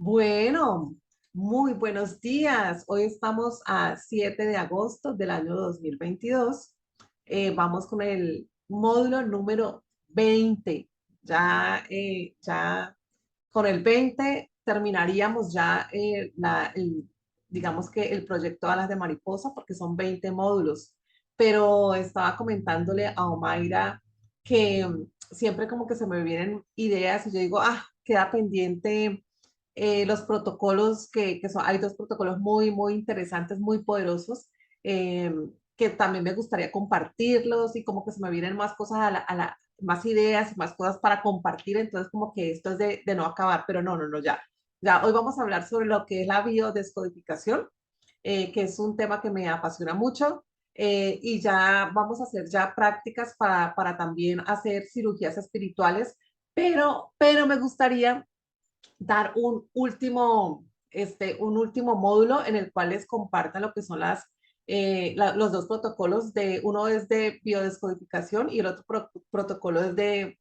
Bueno, muy buenos días. Hoy estamos a 7 de agosto del año 2022. Vamos con el módulo número 20. Ya con el 20 terminaríamos ya digamos que el proyecto Alas de Mariposa, porque son 20 módulos. Pero estaba comentándole a Omaira que siempre como que se me vienen ideas y yo digo, queda pendiente los protocolos hay dos protocolos muy interesantes, muy poderosos, eh, que también me gustaría compartirlos y como que se me vienen más cosas más ideas y más cosas para compartir, entonces como que esto es de no acabar, pero no, ya hoy vamos a hablar sobre lo que es la biodescodificación, que es un tema que me apasiona mucho. Y ya vamos a hacer ya prácticas para también hacer cirugías espirituales, pero me gustaría dar un último módulo en el cual les compartan lo que son los dos protocolos. Uno es de biodescodificación y el otro protocolo es de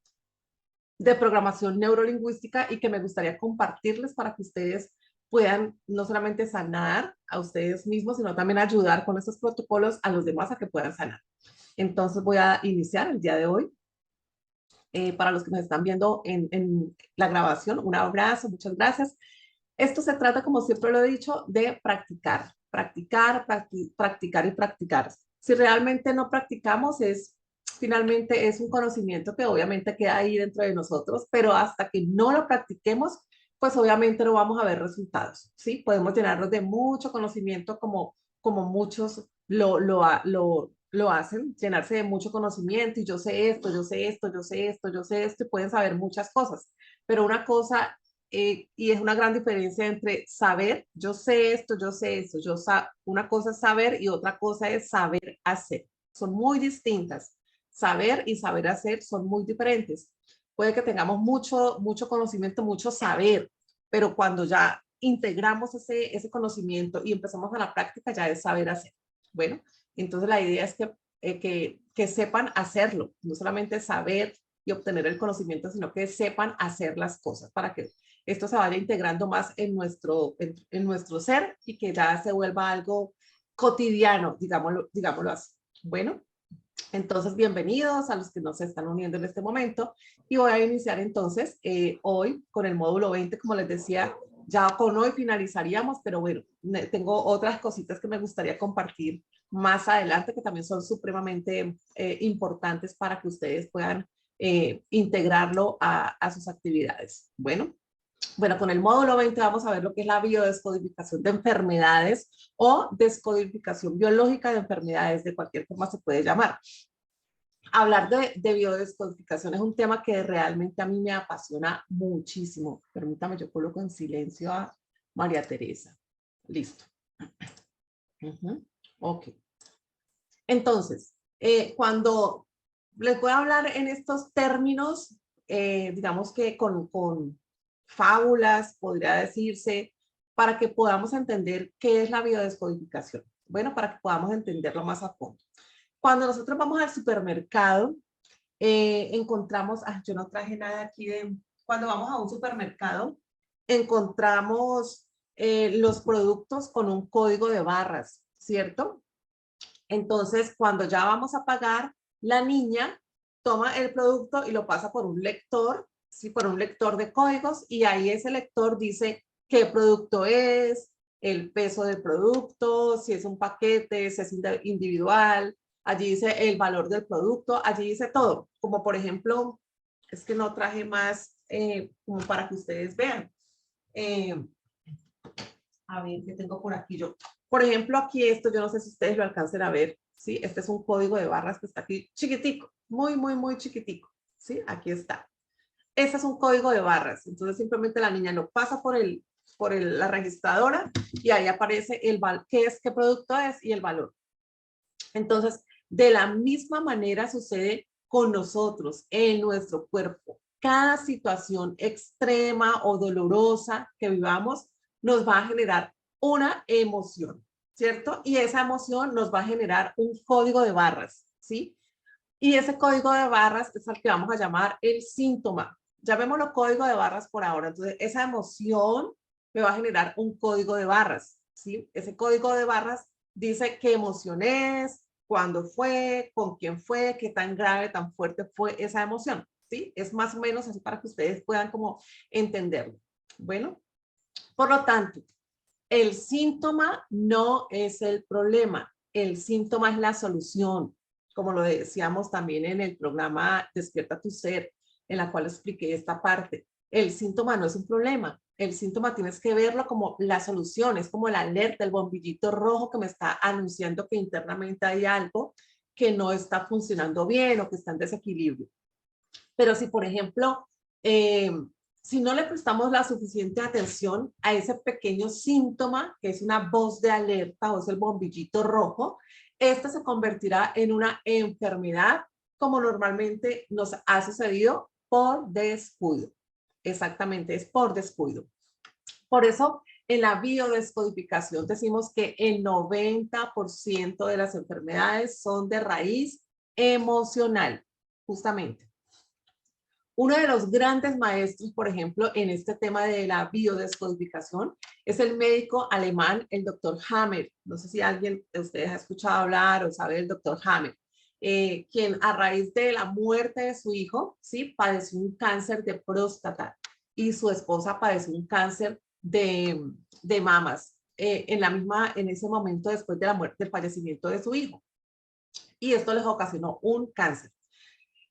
programación neurolingüística, y que me gustaría compartirles para que ustedes puedan no solamente sanar a ustedes mismos, sino también ayudar con estos protocolos a los demás a que puedan sanar. Entonces voy a iniciar el día de hoy. Para los que nos están viendo en la grabación, un abrazo, muchas gracias. Esto se trata, como siempre lo he dicho, de practicar y practicar. Si realmente no practicamos, finalmente es un conocimiento que obviamente queda ahí dentro de nosotros, pero hasta que no lo practiquemos, pues obviamente no vamos a ver resultados, ¿sí? Podemos llenarnos de mucho conocimiento como muchos lo hacen, llenarse de mucho conocimiento y yo sé esto, yo sé esto, yo sé esto, yo sé esto, y pueden saber muchas cosas, pero una cosa, y es una gran diferencia entre saber, yo sé esto, yo sé esto, una cosa es saber y otra cosa es saber hacer. Son muy distintas. Saber y saber hacer son muy diferentes. Puede que tengamos mucho conocimiento, mucho saber, pero cuando ya integramos ese conocimiento y empezamos a la práctica, ya es saber hacer. Bueno, entonces la idea es que sepan hacerlo, no solamente saber y obtener el conocimiento, sino que sepan hacer las cosas para que esto se vaya integrando más en nuestro ser y que ya se vuelva algo cotidiano, digámoslo así. Bueno, entonces bienvenidos a los que nos están uniendo en este momento, y voy a iniciar entonces hoy con el módulo 20, como les decía, ya con hoy finalizaríamos, pero bueno, tengo otras cositas que me gustaría compartir más adelante que también son supremamente importantes para que ustedes puedan integrarlo a sus actividades. Bueno, con el módulo 20 vamos a ver lo que es la biodescodificación de enfermedades o descodificación biológica de enfermedades, de cualquier forma se puede llamar. Hablar de biodescodificación es un tema que realmente a mí me apasiona muchísimo. Permítame, yo coloco en silencio a María Teresa. Listo. Ok. Entonces, cuando les voy a hablar en estos términos, digamos que con fábulas, podría decirse, para que podamos entender qué es la biodescodificación. Bueno, para que podamos entenderlo más a fondo. Cuando nosotros vamos al supermercado, encontramos, yo no traje nada aquí cuando vamos a un supermercado, encontramos los productos con un código de barras, ¿cierto? Entonces, cuando ya vamos a pagar, la niña toma el producto y lo pasa por un lector, ¿sí? Por un lector de códigos, y ahí ese lector dice qué producto es, el peso del producto, si es un paquete, si es individual, allí dice el valor del producto, allí dice todo. Como por ejemplo, es que no traje más como para que ustedes vean. Eh, a ver, ¿qué tengo por aquí yo? Por ejemplo, aquí esto, yo no sé si ustedes lo alcancen a ver, ¿sí? Este es un código de barras que está aquí chiquitico, muy chiquitico, ¿sí? Aquí está. Este es un código de barras, entonces simplemente la niña lo pasa la registradora y ahí aparece qué producto es y el valor. Entonces, de la misma manera sucede con nosotros, en nuestro cuerpo. Cada situación extrema o dolorosa que vivamos nos va a generar una emoción, ¿cierto? Y esa emoción nos va a generar un código de barras, ¿sí? Y ese código de barras es el que vamos a llamar el síntoma. Llamémoslo código de barras por ahora. Entonces, esa emoción me va a generar un código de barras, ¿sí? Ese código de barras dice qué emoción es, cuándo fue, con quién fue, qué tan grave, tan fuerte fue esa emoción, ¿sí? Es más o menos así para que ustedes puedan como entenderlo. Bueno, por lo tanto, el síntoma no es el problema, el síntoma es la solución, como lo decíamos también en el programa Despierta tu Ser, en la cual expliqué esta parte. El síntoma no es un problema, el síntoma tienes que verlo como la solución, es como la alerta, el bombillito rojo que me está anunciando que internamente hay algo que no está funcionando bien o que está en desequilibrio. Pero si, por ejemplo, eh, si no le prestamos la suficiente atención a ese pequeño síntoma, que es una voz de alerta o es el bombillito rojo, este se convertirá en una enfermedad como normalmente nos ha sucedido por descuido. Exactamente, es por descuido. Por eso, en la biodescodificación decimos que el 90% de las enfermedades son de raíz emocional, justamente. Uno de los grandes maestros, por ejemplo, en este tema de la biodescodificación es el médico alemán, el doctor Hammer. No sé si alguien de ustedes ha escuchado hablar o sabe del doctor Hammer, quien a raíz de la muerte de su hijo, ¿sí? Padeció un cáncer de próstata y su esposa padeció un cáncer de mamas en ese momento después de la muerte, del fallecimiento de su hijo. Y esto les ocasionó un cáncer.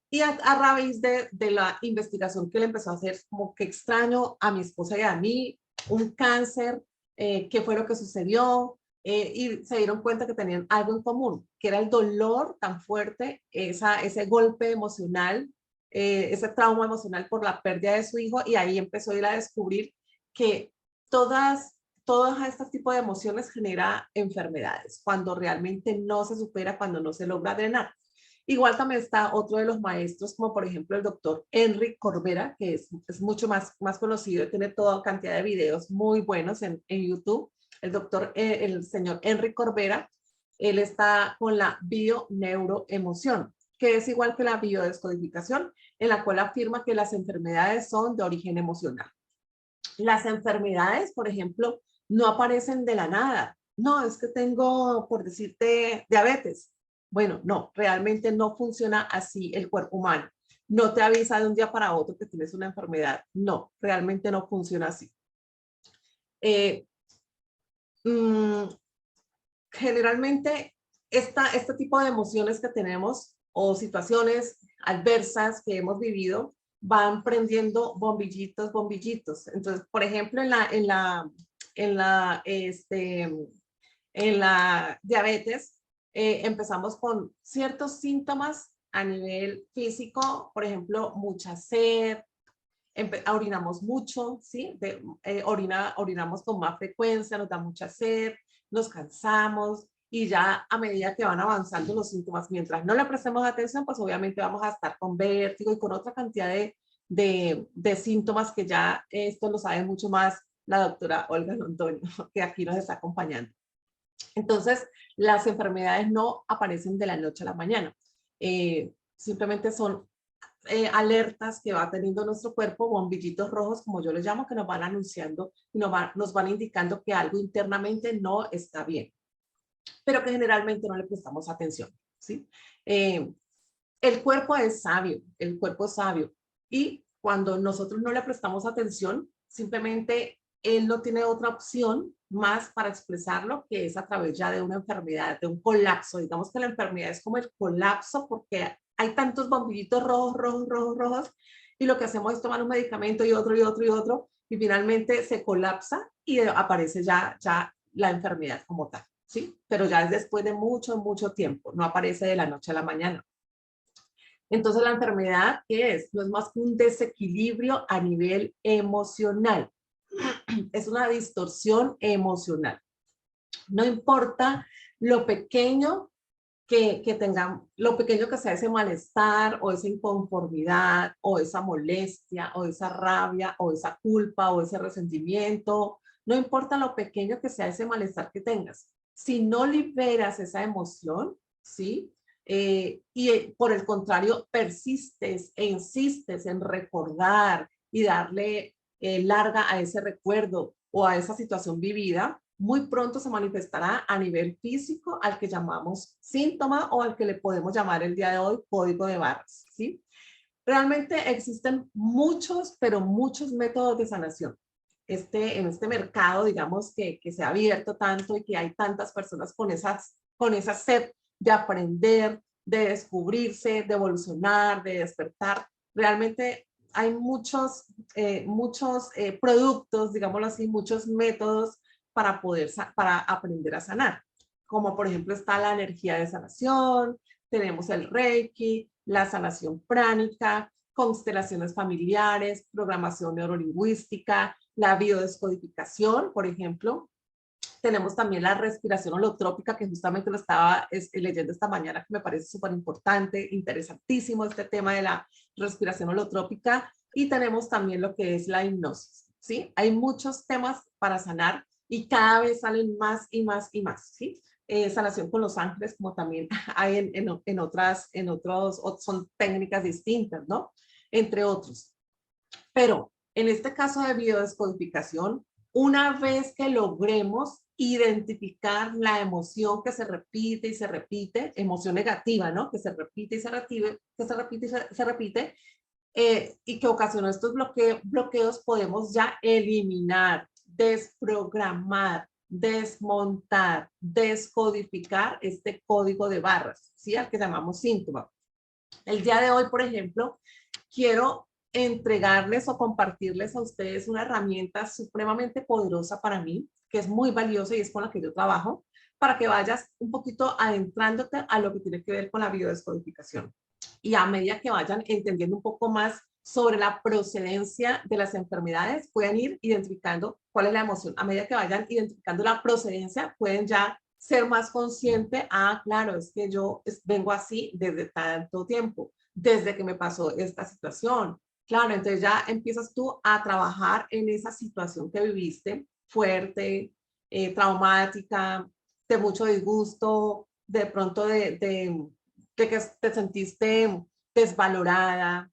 Y a raíz de la investigación que él empezó a hacer, como que extraño a mi esposa y a mí, un cáncer, qué fue lo que sucedió, y se dieron cuenta que tenían algo en común, que era el dolor tan fuerte, ese golpe emocional, ese trauma emocional por la pérdida de su hijo, y ahí empezó a ir a descubrir que todas estos tipos de emociones genera enfermedades, cuando realmente no se supera, cuando no se logra drenar. Igual también está otro de los maestros, como por ejemplo el doctor Enric Corbera, que es mucho más conocido y tiene toda cantidad de videos muy buenos en YouTube. El señor Enric Corbera, él está con la bioneuroemoción, que es igual que la biodescodificación, en la cual afirma que las enfermedades son de origen emocional. Las enfermedades, por ejemplo, no aparecen de la nada. No, es que tengo, por decirte, diabetes. Bueno, no, realmente no funciona así el cuerpo humano. No te avisa de un día para otro que tienes una enfermedad. No, realmente no funciona así. Eh, mmm, Generalmente, este tipo de emociones que tenemos o situaciones adversas que hemos vivido van prendiendo bombillitos, bombillitos. Entonces, por ejemplo, en la, este, en la diabetes, empezamos con ciertos síntomas a nivel físico, por ejemplo, mucha sed, orinamos mucho, ¿sí? Orinamos con más frecuencia, nos da mucha sed, nos cansamos y ya a medida que van avanzando los síntomas, mientras no le prestemos atención, pues obviamente vamos a estar con vértigo y con otra cantidad de síntomas que ya esto lo sabe mucho más la doctora Olga Londoño, que aquí nos está acompañando. Entonces, las enfermedades no aparecen de la noche a la mañana. Simplemente son alertas que va teniendo nuestro cuerpo, bombillitos rojos, como yo les llamo, que nos van anunciando y nos van indicando que algo internamente no está bien, pero que generalmente no le prestamos atención, ¿sí? El cuerpo es sabio, el cuerpo es sabio, y cuando nosotros no le prestamos atención, simplemente él no tiene otra opción más para expresarlo que es a través ya de una enfermedad, de un colapso. Digamos que la enfermedad es como el colapso porque hay tantos bombillitos rojos, rojos, rojos, rojos, y lo que hacemos es tomar un medicamento y otro, y otro, y otro, y finalmente se colapsa y aparece ya la enfermedad como tal, ¿sí? Pero ya es después de mucho, mucho tiempo, no aparece de la noche a la mañana. Entonces, la enfermedad, ¿qué es? No es más que un desequilibrio a nivel emocional. Es una distorsión emocional. No importa lo pequeño que tengan, lo pequeño que sea ese malestar o esa inconformidad o esa molestia o esa rabia o esa culpa o ese resentimiento, no importa lo pequeño que sea ese malestar que tengas. Si no liberas esa emoción, ¿sí? Por el contrario, persistes e insistes en recordar y darle larga a ese recuerdo o a esa situación vivida, muy pronto se manifestará a nivel físico al que llamamos síntoma o al que le podemos llamar el día de hoy código de barras, ¿sí? Realmente existen muchos, pero muchos métodos de sanación. En este mercado, digamos, que se ha abierto tanto y que hay tantas personas con esa sed de aprender, de descubrirse, de evolucionar, de despertar. Realmente hay muchos productos, digámoslo así, muchos métodos para aprender a sanar. Como por ejemplo está la energía de sanación, tenemos el Reiki, la sanación pránica, constelaciones familiares, programación neurolingüística, la biodescodificación, por ejemplo. Tenemos también la respiración holotrópica, que justamente lo estaba leyendo esta mañana, que me parece súper importante, interesantísimo este tema de la respiración holotrópica. Y tenemos también lo que es la hipnosis, ¿sí? Hay muchos temas para sanar y cada vez salen más y más y más, ¿sí? Sanación con los ángeles, como también hay en otros, son técnicas distintas, ¿no? Entre otros. Pero en este caso de biodescodificación, una vez que logremos identificar la emoción que se repite, emoción negativa, ¿no? Que se repite y se repite, que se repite y se repite, y que ocasionó estos bloqueos, podemos ya eliminar, desprogramar, desmontar, descodificar este código de barras, ¿sí? Al que llamamos síntoma. El día de hoy, por ejemplo, quiero entregarles o compartirles a ustedes una herramienta supremamente poderosa para mí, que es muy valiosa y es con la que yo trabajo, para que vayas un poquito adentrándote a lo que tiene que ver con la biodescodificación. Y a medida que vayan entendiendo un poco más sobre la procedencia de las enfermedades, pueden ir identificando cuál es la emoción. A medida que vayan identificando la procedencia, pueden ya ser más consciente, claro, es que yo vengo así desde tanto tiempo, desde que me pasó esta situación. Claro, entonces ya empiezas tú a trabajar en esa situación que viviste, fuerte, traumática, de mucho disgusto, de pronto de que te sentiste desvalorada.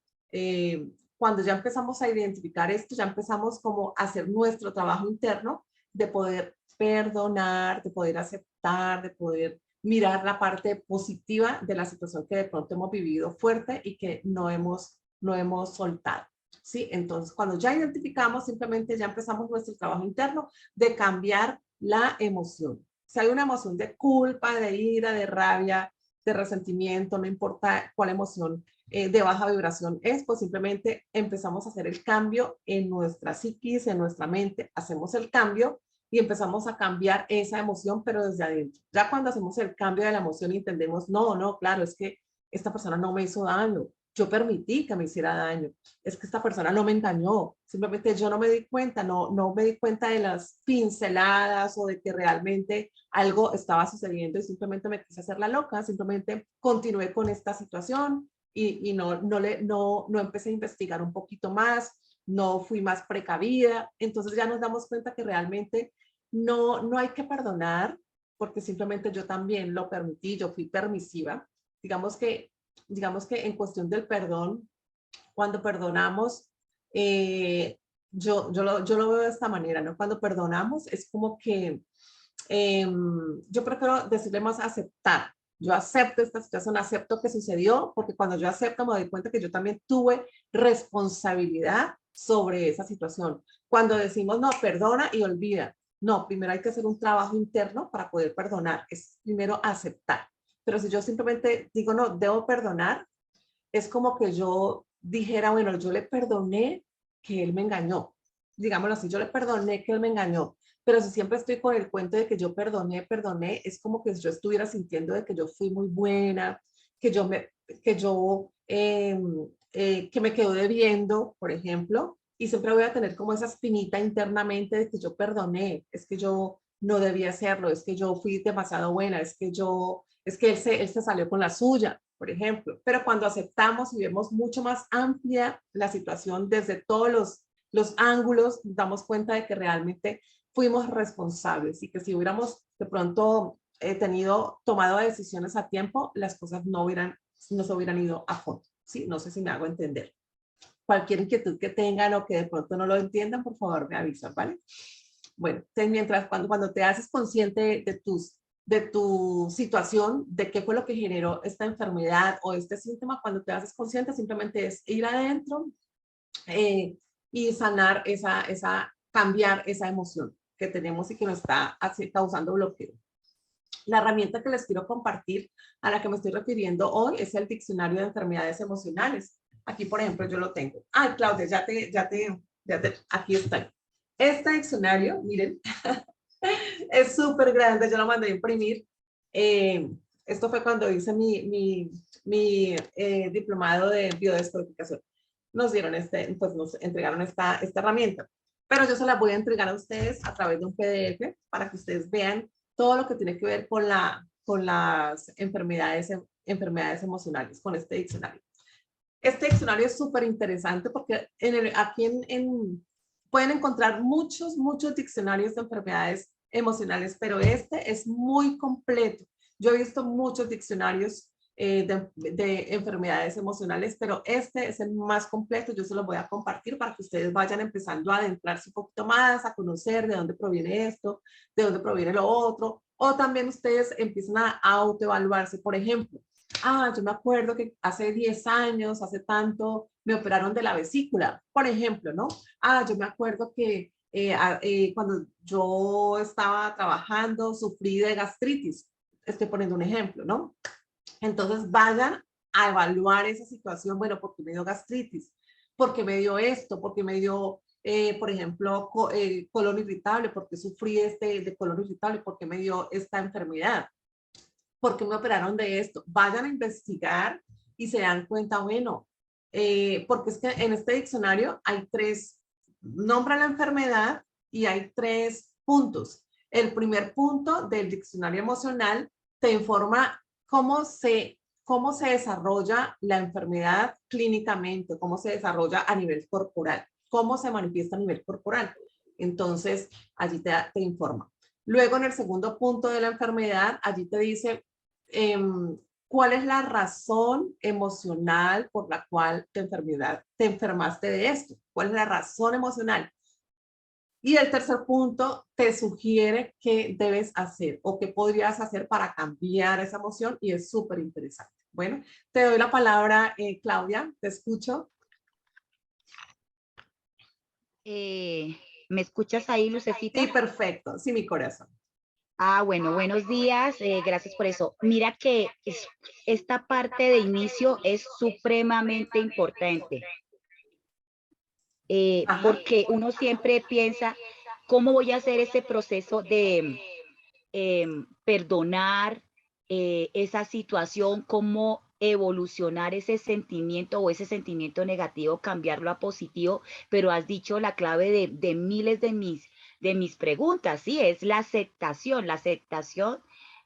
Cuando ya empezamos a identificar esto, ya empezamos como a hacer nuestro trabajo interno de poder perdonar, de poder aceptar, de poder mirar la parte positiva de la situación que de pronto hemos vivido fuerte y que no hemos soltado. ¿Sí? Entonces, cuando ya identificamos, simplemente ya empezamos nuestro trabajo interno de cambiar la emoción. Si hay una emoción de culpa, de ira, de rabia, de resentimiento, no importa cuál emoción de baja vibración es, pues simplemente empezamos a hacer el cambio en nuestra psiquis, en nuestra mente, hacemos el cambio y empezamos a cambiar esa emoción, pero desde adentro. Ya cuando hacemos el cambio de la emoción y entendemos, no, claro, es que esta persona no me hizo daño, yo permití que me hiciera daño, es que esta persona no me engañó, simplemente yo no me di cuenta, no me di cuenta de las pinceladas o de que realmente algo estaba sucediendo y simplemente me quise hacer la loca, simplemente continué con esta situación y no empecé a investigar un poquito más, no fui más precavida, entonces ya nos damos cuenta que realmente no hay que perdonar, porque simplemente yo también lo permití, yo fui permisiva. Digamos que, digamos que en cuestión del perdón, cuando perdonamos, yo lo veo de esta manera, ¿no? Cuando perdonamos es como que yo prefiero decirle más aceptar. Yo acepto esta situación, acepto que sucedió, porque cuando yo acepto me doy cuenta que yo también tuve responsabilidad sobre esa situación. Cuando decimos, no, perdona y olvida. No, primero hay que hacer un trabajo interno para poder perdonar. Es primero aceptar. Pero si yo simplemente digo, no, debo perdonar, es como que yo dijera, bueno, yo le perdoné que él me engañó. Digámoslo así, yo le perdoné que él me engañó. Pero si siempre estoy con el cuento de que yo perdoné, es como que yo estuviera sintiendo de que yo fui muy buena, que yo que me quedo debiendo, por ejemplo, y siempre voy a tener como esa espinita internamente de que yo perdoné, es que yo no debía hacerlo, es que yo fui demasiado buena, es que él se salió con la suya, por ejemplo. Pero cuando aceptamos y vemos mucho más amplia la situación desde todos los ángulos, nos damos cuenta de que realmente fuimos responsables y que si hubiéramos de pronto tomado decisiones a tiempo, las cosas no se hubieran ido a fondo. ¿Sí? No sé si me hago entender. Cualquier inquietud que tengan o que de pronto no lo entiendan, por favor me avisan, ¿vale? Bueno, entonces mientras cuando te haces consciente de tu situación, de qué fue lo que generó esta enfermedad o este síntoma, cuando te haces consciente simplemente es ir adentro y sanar cambiar esa emoción que tenemos y que nos está causando bloqueo. La herramienta que les quiero compartir, a la que me estoy refiriendo hoy, es el diccionario de enfermedades emocionales. Aquí, por ejemplo, yo lo tengo. Ay, Claudia, aquí está. Este diccionario, miren, es súper grande, yo lo mandé a imprimir. Eh, Esto fue cuando hice mi diplomado de biodescodificación. Nos dieron pues nos entregaron esta herramienta. Pero yo se la voy a entregar a ustedes a través de un PDF para que ustedes vean todo lo que tiene que ver con las enfermedades emocionales, con este diccionario. Este diccionario es súper interesante porque aquí pueden encontrar muchos diccionarios de enfermedades emocionales, pero este es muy completo. Yo he visto muchos diccionarios de enfermedades emocionales, pero este es el más completo. Yo se los voy a compartir para que ustedes vayan empezando a adentrarse un poquito más, a conocer de dónde proviene esto, de dónde proviene lo otro, o también ustedes empiezan a autoevaluarse. Por ejemplo, yo me acuerdo que hace 10 años, hace tanto, me operaron de la vesícula, por ejemplo, ¿no? Yo me acuerdo que cuando yo estaba trabajando sufrí de gastritis. Estoy poniendo un ejemplo, ¿no? Entonces vayan a evaluar esa situación. Bueno, ¿por qué me dio gastritis? ¿Por qué me dio esto? ¿Por qué me dio, por ejemplo, colon irritable? ¿Por qué sufrí de colon irritable? ¿Por qué me dio esta enfermedad? ¿Por qué me operaron de esto? Vayan a investigar y se dan cuenta, bueno, porque es que en este diccionario hay nombra la enfermedad y hay 3 puntos. El primer punto del diccionario emocional te informa cómo se desarrolla la enfermedad clínicamente, cómo se desarrolla a nivel corporal, cómo se manifiesta a nivel corporal. Entonces, allí te informa. Luego, en el segundo punto de la enfermedad, allí te dice cuál es la razón emocional por la cual te enfermaste de esto. ¿Cuál es la razón emocional? Y el tercer punto te sugiere qué debes hacer o qué podrías hacer para cambiar esa emoción y es súper interesante. Bueno, te doy la palabra, Claudia, te escucho. ¿Me escuchas ahí, Lucecita? Sí, perfecto, sí, mi corazón. Bueno, buenos días, gracias por eso. Mira que esta parte de inicio es supremamente importante, porque uno siempre piensa, ¿cómo voy a hacer ese proceso de perdonar esa situación? ¿Cómo evolucionar ese sentimiento o ese sentimiento negativo, cambiarlo a positivo? Pero has dicho la clave de miles de mis preguntas, sí, es la aceptación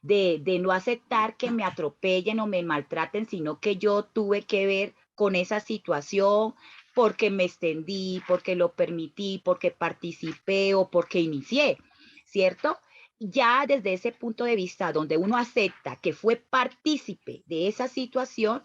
de no aceptar que me atropellen o me maltraten, sino que yo tuve que ver con esa situación porque me extendí, porque lo permití, porque participé o porque inicié, ¿cierto? Ya desde ese punto de vista donde uno acepta que fue partícipe de esa situación,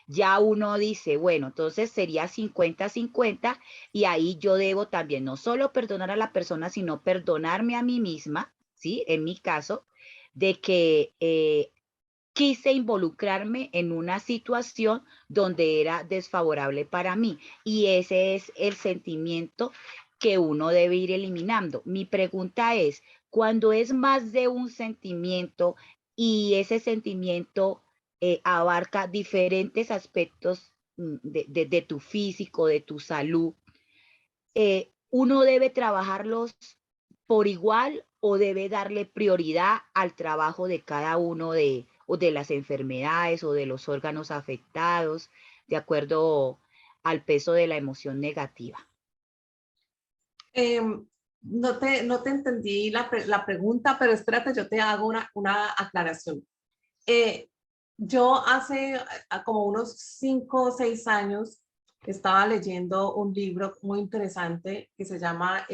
ya uno dice, bueno, entonces sería 50-50 y ahí yo debo también no solo perdonar a la persona, sino perdonarme a mí misma, ¿sí? En mi caso, de que quise involucrarme en una situación donde era desfavorable para mí. Y ese es el sentimiento que uno debe ir eliminando. Mi pregunta es, cuando es más de un sentimiento y ese sentimiento abarca diferentes aspectos de tu físico, de tu salud, ¿uno debe trabajarlos por igual o debe darle prioridad al trabajo de cada uno o de las enfermedades o de los órganos afectados de acuerdo al peso de la emoción negativa? No te entendí la pregunta, pero espérate, yo te hago una aclaración. Eh, yo hace como unos 5 o 6 años estaba leyendo un libro muy interesante que se llama,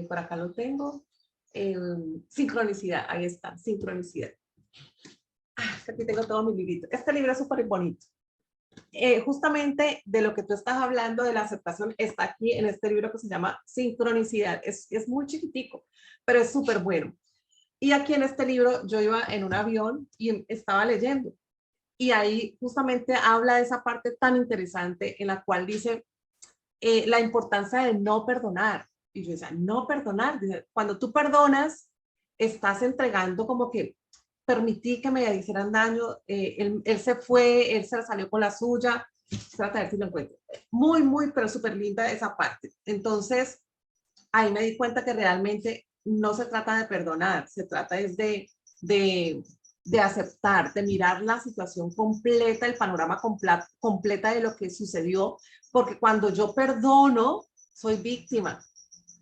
por acá lo tengo, Sincronicidad, ahí está, Sincronicidad. Aquí tengo todo mi librito. Este libro es súper bonito. justamente de lo que tú estás hablando de la aceptación está aquí en este libro que se llama Sincronicidad. Es muy chiquitico, pero es súper bueno. Y aquí en este libro yo iba en un avión y estaba leyendo. Y ahí justamente habla de esa parte tan interesante en la cual dice la importancia de no perdonar. Y yo decía, no perdonar. Dice, cuando tú perdonas, estás entregando como que permití que me hicieran daño, él se fue, él se salió con la suya, trata de ver si lo encuentro. Muy, muy, pero súper linda esa parte. Entonces, ahí me di cuenta que realmente no se trata de perdonar, se trata es de aceptar, de mirar la situación completa, el panorama completa de lo que sucedió, porque cuando yo perdono, soy víctima.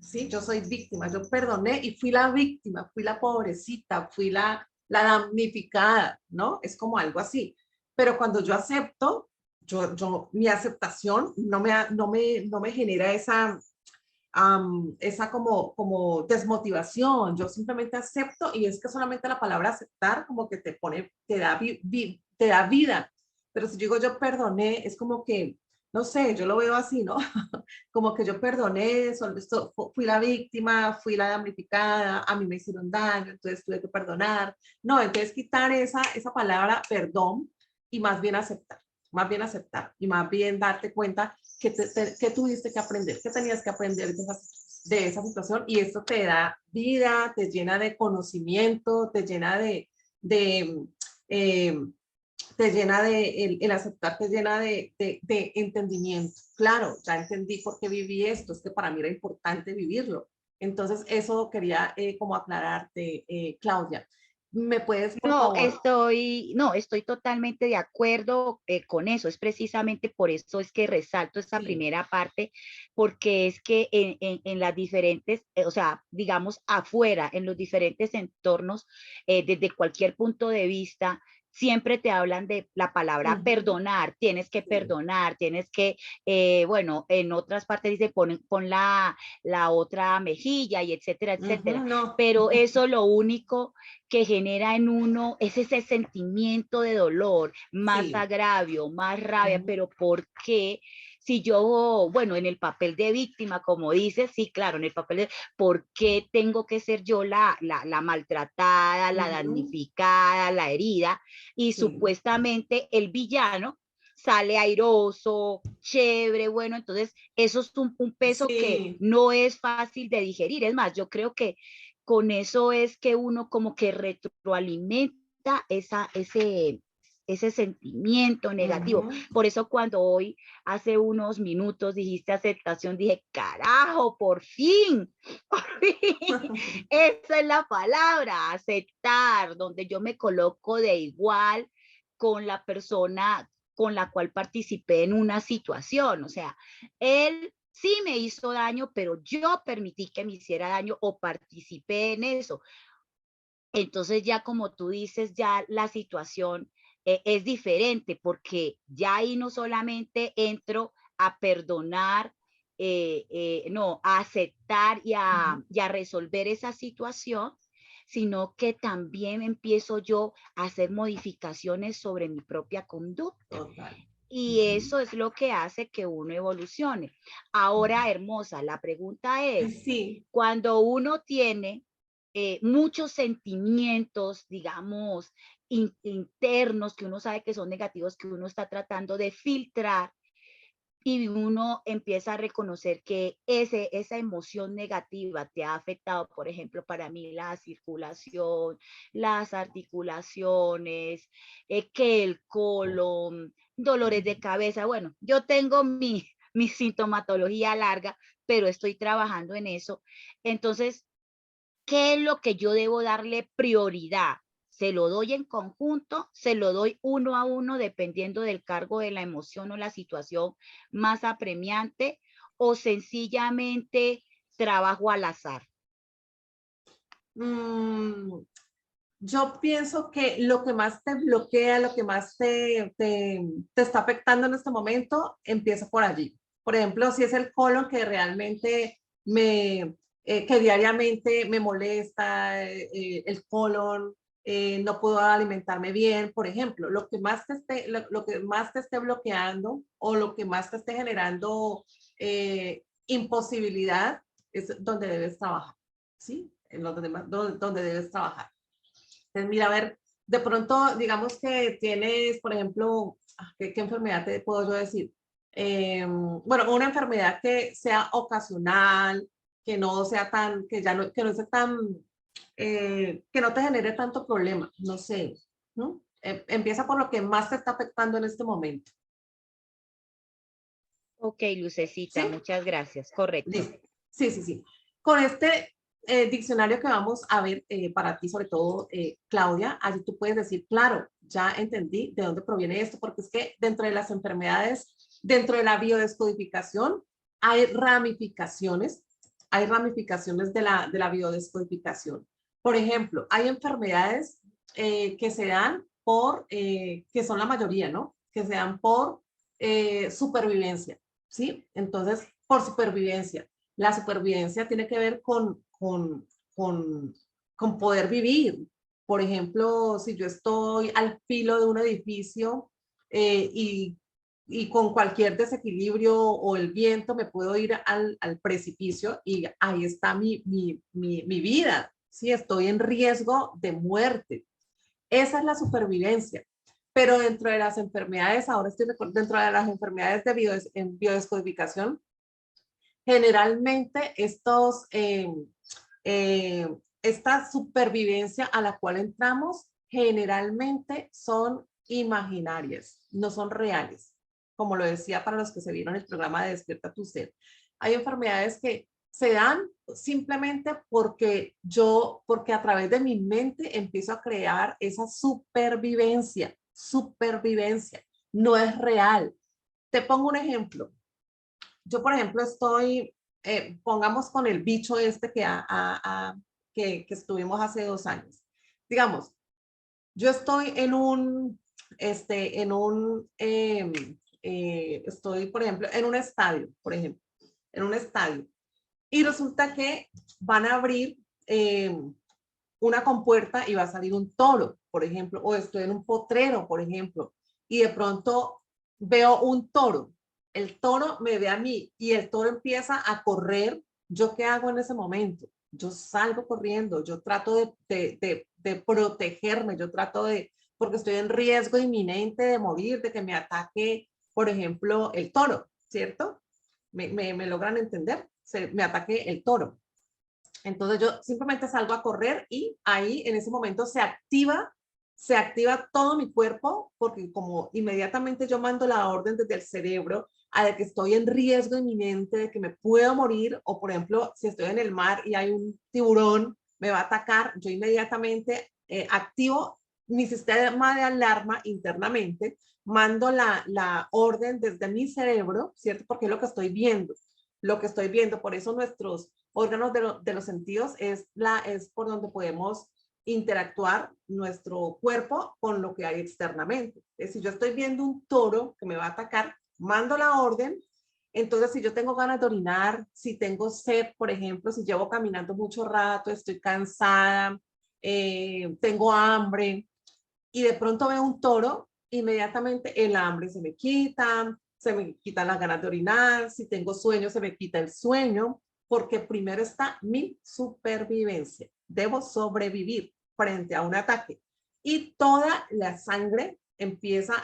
Sí, yo soy víctima, yo perdoné y fui la víctima, fui la pobrecita, fui la damnificada, ¿no? Es como algo así. Pero cuando yo acepto, mi aceptación no me genera esa como desmotivación. Yo simplemente acepto y es que solamente la palabra aceptar como que te pone, te da vida. Pero si digo yo perdoné, es como que, no sé, yo lo veo así, ¿no? Como que yo perdoné, fui la víctima, fui la damnificada, a mí me hicieron daño, entonces tuve que perdonar. No, entonces quitar esa palabra perdón y más bien aceptar y más bien darte cuenta que tuviste que aprender, que tenías que aprender de esa situación y esto te da vida, te llena de conocimiento, de eh, te llena el aceptar te llena de entendimiento. Claro, ya entendí por qué viví esto, es que para mí era importante vivirlo. Entonces, eso quería como aclararte, Claudia. ¿Me puedes, por favor? No, estoy totalmente de acuerdo con eso. Es precisamente por eso es que resalto esta Sí. primera parte, porque es que en las diferentes, o sea, digamos afuera, en los diferentes entornos, desde cualquier punto de vista, siempre te hablan de la palabra Ujú, sí. perdonar, tienes que, bueno, en otras partes dice pon la otra mejilla y etcétera, etcétera. Ujú, no. Pero eso lo único que genera en uno es ese sentimiento de dolor, más Sí. agravio, más rabia, Ujú, pero ¿por qué? Si yo, bueno, en el papel de víctima, como dices, sí, claro, en el papel de, ¿por qué tengo que ser yo la maltratada, la ujú, damnificada, la herida? Y sí. supuestamente el villano sale airoso, chévere, bueno, entonces eso es un peso que Sí. no es fácil de digerir. Es más, yo creo que con eso es que uno como que retroalimenta ese sentimiento negativo. Ujú. Por eso cuando hoy, hace unos minutos, dijiste aceptación, dije, carajo, por fin, por fin. Esa es la palabra, aceptar, donde yo me coloco de igual con la persona con la cual participé en una situación. O sea, él sí me hizo daño, pero yo permití que me hiciera daño o participé en eso. Entonces ya como tú dices, ya la situación es diferente porque ya ahí no solamente entro a perdonar, no, a aceptar Ujú, y a resolver esa situación, sino que también empiezo yo a hacer modificaciones sobre mi propia conducta. total. Y Ujú. eso es lo que hace que uno evolucione. Ahora, hermosa, la pregunta Ay, es, sí. cuando uno tiene muchos sentimientos, digamos, internos que uno sabe que son negativos, que uno está tratando de filtrar y uno empieza a reconocer que esa emoción negativa te ha afectado, por ejemplo, para mí la circulación, las articulaciones, que el colon, dolores de cabeza. Bueno, yo tengo mi sintomatología larga, pero estoy trabajando en eso. Entonces, ¿qué es lo que yo debo darle prioridad? ¿Se lo doy en conjunto? ¿Se lo doy uno a uno dependiendo del cargo de la emoción o la situación más apremiante? ¿O sencillamente trabajo al azar? Mm, yo pienso que lo que más te bloquea, lo que más te está afectando en este momento, empieza por allí. Por ejemplo, si es el colon que realmente que diariamente me molesta, el colon, no puedo alimentarme bien, por ejemplo, lo que más te esté bloqueando o lo que más te esté generando imposibilidad es donde debes trabajar, ¿sí? En donde debes trabajar. Entonces, mira, a ver, de pronto, digamos que tienes, por ejemplo, ¿qué enfermedad te puedo yo decir? Bueno, una enfermedad que sea ocasional, que no sea tan, que no sea tan, que no te genere tanto problema, no sé, ¿no? Empieza por lo que más te está afectando en este momento, Ok, Lucecita, ¿sí? muchas gracias. Correcto. Listo. Sí, sí, sí. Con este diccionario que vamos a ver para ti, sobre todo, Claudia, allí tú puedes decir, claro, ya entendí de dónde proviene esto, porque es que dentro de las enfermedades, dentro de la biodescodificación, hay ramificaciones de la biodescodificación. Por ejemplo, hay enfermedades que se dan que son la mayoría, ¿no? Que se dan por supervivencia. ¿Sí? Entonces, por supervivencia. La supervivencia tiene que ver con poder vivir. Por ejemplo, si yo estoy al filo de un edificio eh, y, y con cualquier desequilibrio o el viento me puedo ir al precipicio y ahí está mi vida. Sí, estoy en riesgo de muerte. Esa es la supervivencia. Pero dentro de las enfermedades, ahora estoy dentro de las enfermedades en biodescodificación, generalmente eh, esta supervivencia a la cual entramos, generalmente son imaginarias, no son reales. Como lo decía para los que se vieron el programa de Despierta tu Ser. Hay enfermedades que se dan simplemente porque a través de mi mente empiezo a crear esa supervivencia, no es real. Te pongo un ejemplo. Yo, por ejemplo, pongamos con el bicho este que estuvimos hace 2 años. Digamos, yo estoy estoy, por ejemplo, en un estadio, y resulta que van a abrir una compuerta y va a salir un toro, por ejemplo, o estoy en un potrero, por ejemplo, y de pronto veo un toro, el toro me ve a mí y el toro empieza a correr. ¿Yo qué hago en ese momento? Yo salgo corriendo, yo trato de protegerme, porque estoy en riesgo inminente de morir, de que me ataque, por ejemplo, el toro, ¿cierto? Me logran entender, me ataque el toro. Entonces yo simplemente salgo a correr y ahí en ese momento se activa todo mi cuerpo, porque como inmediatamente yo mando la orden desde el cerebro a de que estoy en riesgo inminente, de que me puedo morir, o por ejemplo, si estoy en el mar y hay un tiburón, me va a atacar, yo inmediatamente activo mi sistema de alarma internamente, mando la orden desde mi cerebro, ¿cierto? Porque es lo que estoy viendo, por eso nuestros órganos de los sentidos es por donde podemos interactuar nuestro cuerpo con lo que hay externamente. Si yo estoy viendo un toro que me va a atacar, mando la orden. Entonces, si yo tengo ganas de orinar, si tengo sed, por ejemplo, si llevo caminando mucho rato, estoy cansada, tengo hambre y de pronto veo un toro, inmediatamente el hambre se me quitan las ganas de orinar, si tengo sueño, se me quita el sueño, porque primero está mi supervivencia. Debo sobrevivir frente a un ataque. Y toda la sangre empieza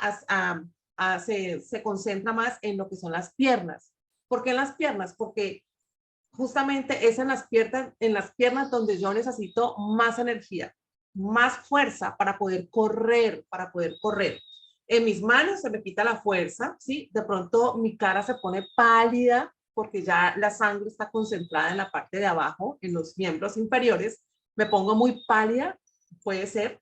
se concentra más en lo que son las piernas. ¿Por qué en las piernas? Porque justamente es en las piernas donde yo necesito más energía, más fuerza para poder correr. En mis manos se me quita la fuerza, ¿sí? De pronto mi cara se pone pálida porque ya la sangre está concentrada en la parte de abajo, en los miembros inferiores. Me pongo muy pálida, puede ser.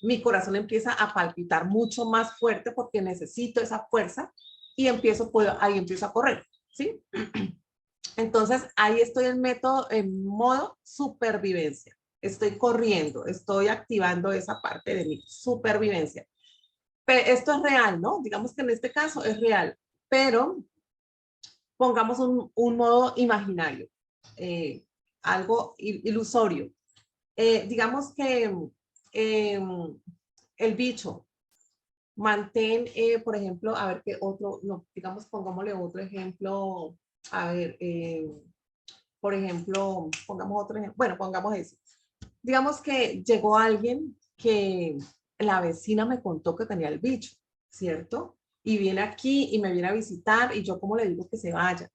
Mi corazón empieza a palpitar mucho más fuerte porque necesito esa fuerza y ahí empiezo a correr, ¿sí? Entonces, ahí estoy en modo supervivencia. Estoy corriendo, estoy activando esa parte de mi supervivencia. Pero esto es real, ¿no? Digamos que en este caso es real, pero pongamos un modo imaginario, algo ilusorio. Digamos que eh, el bicho, mantén, por ejemplo, a ver qué otro, no, digamos, pongámosle otro ejemplo, a ver, por ejemplo, pongamos otro ejemplo, bueno, pongamos eso. Digamos que llegó alguien que la vecina me contó que tenía el bicho, ¿cierto? Y viene aquí y me viene a visitar y yo como le digo que se vaya.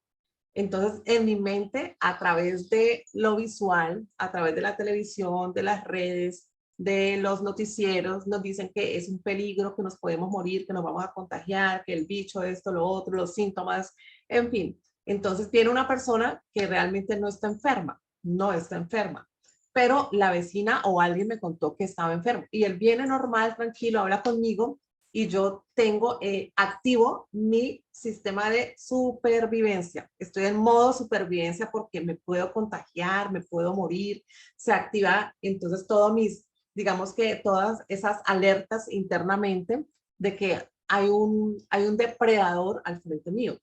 Entonces, en mi mente, a través de lo visual, a través de la televisión, de las redes, de los noticieros, nos dicen que es un peligro, que nos podemos morir, que nos vamos a contagiar, que el bicho, esto, lo otro, los síntomas, en fin. Entonces, viene una persona que realmente no está enferma, no está enferma, pero la vecina o alguien me contó que estaba enfermo y él viene normal, tranquilo, habla conmigo y yo tengo activo mi sistema de supervivencia. Estoy en modo supervivencia porque me puedo contagiar, me puedo morir, se activa entonces todos mis, digamos que todas esas alertas internamente de que hay un depredador al frente mío,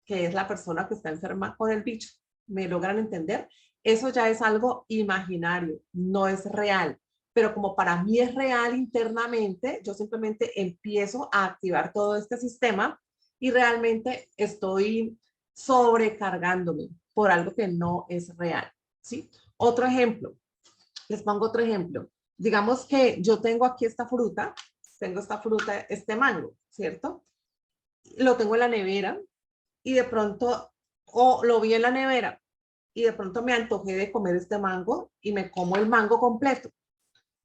que es la persona que está enferma con el bicho. ¿Me logran entender? Eso ya es algo imaginario, no es real, pero como para mí es real internamente, yo simplemente empiezo a activar todo este sistema y realmente estoy sobrecargándome por algo que no es real, ¿sí? Otro ejemplo, les pongo otro ejemplo. Digamos que yo tengo aquí esta fruta, este mango, ¿cierto? Lo tengo en la nevera y de pronto, o lo vi en la nevera y de pronto me antojé de comer este mango y me como el mango completo.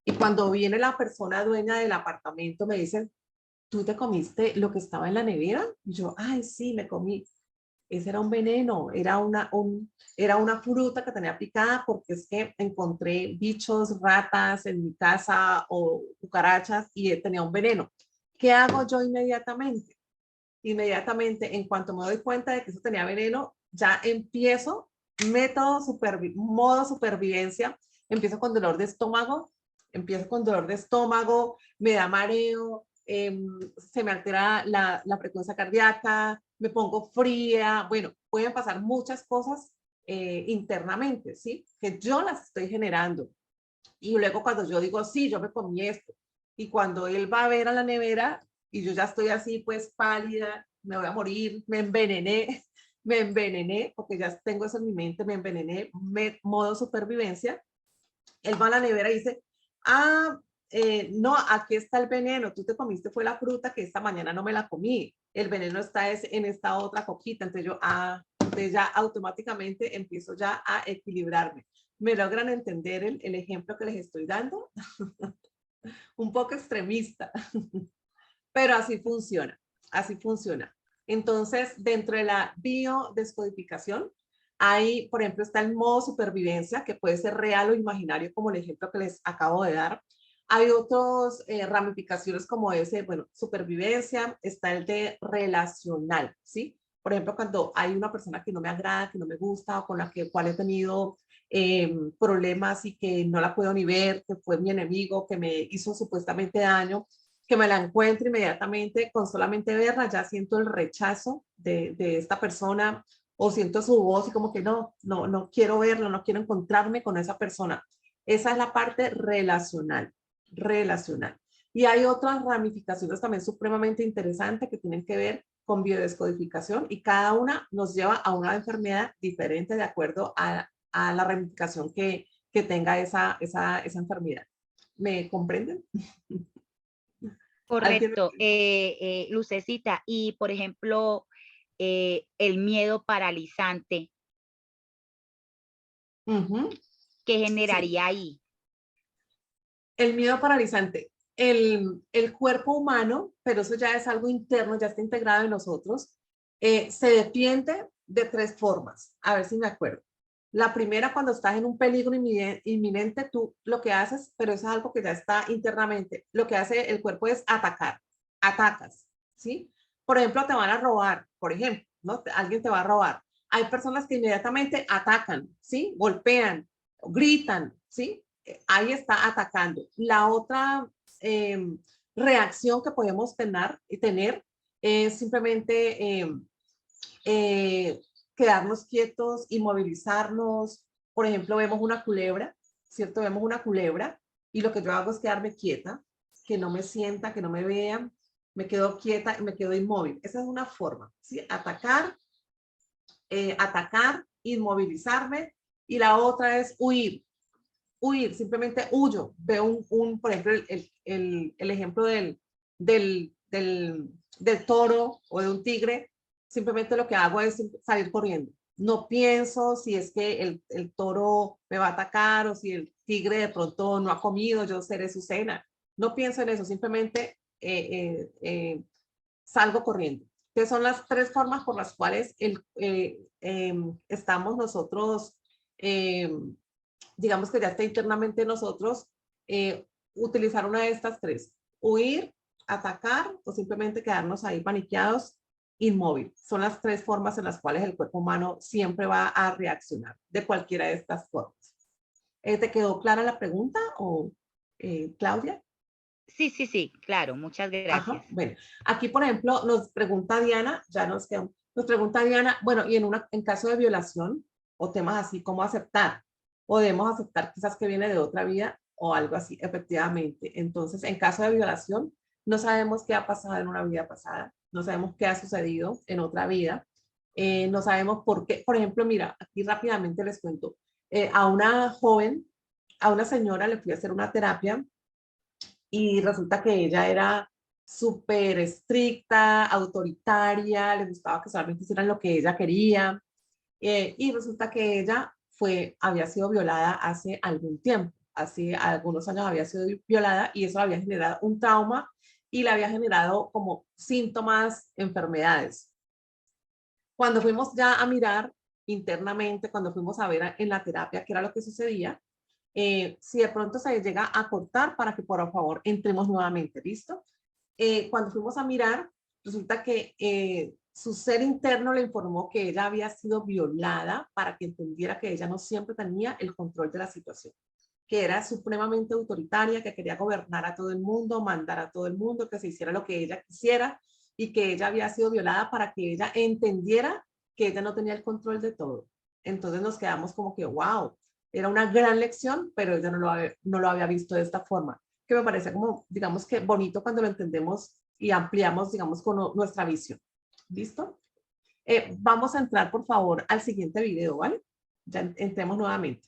Y cuando viene la persona dueña del apartamento, me dicen, ¿tú te comiste lo que estaba en la nevera? Y yo, ay, sí, me comí. Ese era un veneno, era una fruta que tenía picada porque es que encontré bichos, ratas en mi casa o cucarachas y tenía un veneno. ¿Qué hago yo inmediatamente? Inmediatamente, en cuanto me doy cuenta de que eso tenía veneno, ya empiezo modo supervivencia, empiezo con dolor de estómago, me da mareo, se me altera la frecuencia cardíaca, me pongo fría, bueno, pueden pasar muchas cosas internamente, ¿sí? Que yo las estoy generando. Y luego cuando yo digo, sí, yo me comí esto, y cuando él va a ver a la nevera y yo ya estoy así, pues pálida, me voy a morir, me envenené, me envenené, porque ya tengo eso en mi mente, me envenené, modo supervivencia, él va a la nevera y dice, ah, no, aquí está el veneno, tú te comiste fue la fruta que esta mañana no me la comí, el veneno está en esta otra coquita, entonces yo, entonces ya automáticamente empiezo ya a equilibrarme. ¿Me logran entender el ejemplo que les estoy dando? Un poco extremista, pero así funciona, así funciona. Entonces, dentro de la biodescodificación, hay, por ejemplo, está el modo supervivencia, que puede ser real o imaginario, como el ejemplo que les acabo de dar. Hay otras ramificaciones como ese, bueno, supervivencia, está el de relacional, ¿sí? Por ejemplo, cuando hay una persona que no me agrada, que no me gusta, o con la cual he tenido problemas y que no la puedo ni ver, que fue mi enemigo, que me hizo supuestamente daño, que me la encuentro inmediatamente, con solamente verla, ya siento el rechazo de esta persona o siento su voz y como que no quiero verla, no quiero encontrarme con esa persona. Esa es la parte relacional, relacional. Y hay otras ramificaciones también supremamente interesantes que tienen que ver con biodescodificación y cada una nos lleva a una enfermedad diferente de acuerdo a la ramificación que tenga esa enfermedad. ¿Me comprenden? ¿Alguien? Correcto, Lucecita. Y por ejemplo, el miedo paralizante, Ujú. ¿qué Sí, generaría ahí? el miedo paralizante. El cuerpo humano, pero eso ya es algo interno, ya está integrado en nosotros, se defiende de tres formas. A ver si me acuerdo. La primera, cuando estás en un peligro inminente, tú lo que haces, pero eso es algo que ya está internamente, lo que hace el cuerpo es atacar, atacas, ¿sí? Por ejemplo, te van a robar, por ejemplo, ¿no? Alguien te va a robar. Hay personas que inmediatamente atacan, ¿sí? Golpean, gritan, ¿sí? Ahí está atacando. La otra eh, reacción que podemos tener es simplemente eh, quedarnos quietos, inmovilizarnos. Por ejemplo, vemos una culebra. ¿cierto? Vemos una culebra y lo que yo hago es quedarme quieta, que no me sienta, que no me vean, me quedo quieta y me quedo inmóvil. Esa es una forma, ¿sí? Atacar, inmovilizarme, y la otra es huir. Huir, simplemente huyo. Veo por ejemplo, el ejemplo del toro o de un tigre, simplemente lo que hago es salir corriendo. No pienso si es que el toro me va a atacar o si el tigre de pronto no ha comido, yo seré su cena. No pienso en eso, simplemente salgo corriendo. Entonces son las tres formas por las cuales estamos nosotros, eh, digamos que ya está internamente nosotros, utilizar una de estas tres: huir, atacar o simplemente quedarnos ahí paniqueados, inmóvil. Son las tres formas en las cuales el cuerpo humano siempre va a reaccionar de cualquiera de estas formas. ¿Te quedó clara la pregunta o Claudia? Sí, sí, sí, claro, muchas gracias. Ajá, bueno, aquí por ejemplo nos pregunta Diana, ya nos pregunta Diana, bueno, y en caso de violación o temas así, ¿cómo aceptar? Podemos aceptar quizás que viene de otra vida o algo así, efectivamente. Entonces, en caso de violación, no sabemos qué ha pasado en una vida pasada, no sabemos qué ha sucedido en otra vida, no sabemos por qué. Por ejemplo, mira, aquí rápidamente les cuento, a una joven, a una señora le fui a hacer una terapia y resulta que ella era súper estricta, autoritaria, le gustaba que solamente hicieran lo que ella quería, y resulta que ella había sido violada hace algún tiempo, hace algunos años había sido violada y eso había generado un trauma y le había generado como síntomas, enfermedades. Cuando fuimos ya a mirar internamente, cuando fuimos a ver en la terapia qué era lo que sucedía, si de pronto se llega a cortar para que por favor entremos nuevamente, ¿listo? Cuando fuimos a mirar, resulta que su ser interno le informó que ella había sido violada para que entendiera que ella no siempre tenía el control de la situación, que era supremamente autoritaria, que quería gobernar a todo el mundo, mandar a todo el mundo, que se hiciera lo que ella quisiera y que ella había sido violada para que ella entendiera que ella no tenía el control de todo. Entonces nos quedamos como que, wow, era una gran lección, pero ella no lo había visto de esta forma, que me parece como, digamos que bonito cuando lo entendemos y ampliamos, digamos, con nuestra visión. ¿Listo? Vamos a entrar, por favor, al siguiente video, ¿vale? Ya entremos nuevamente.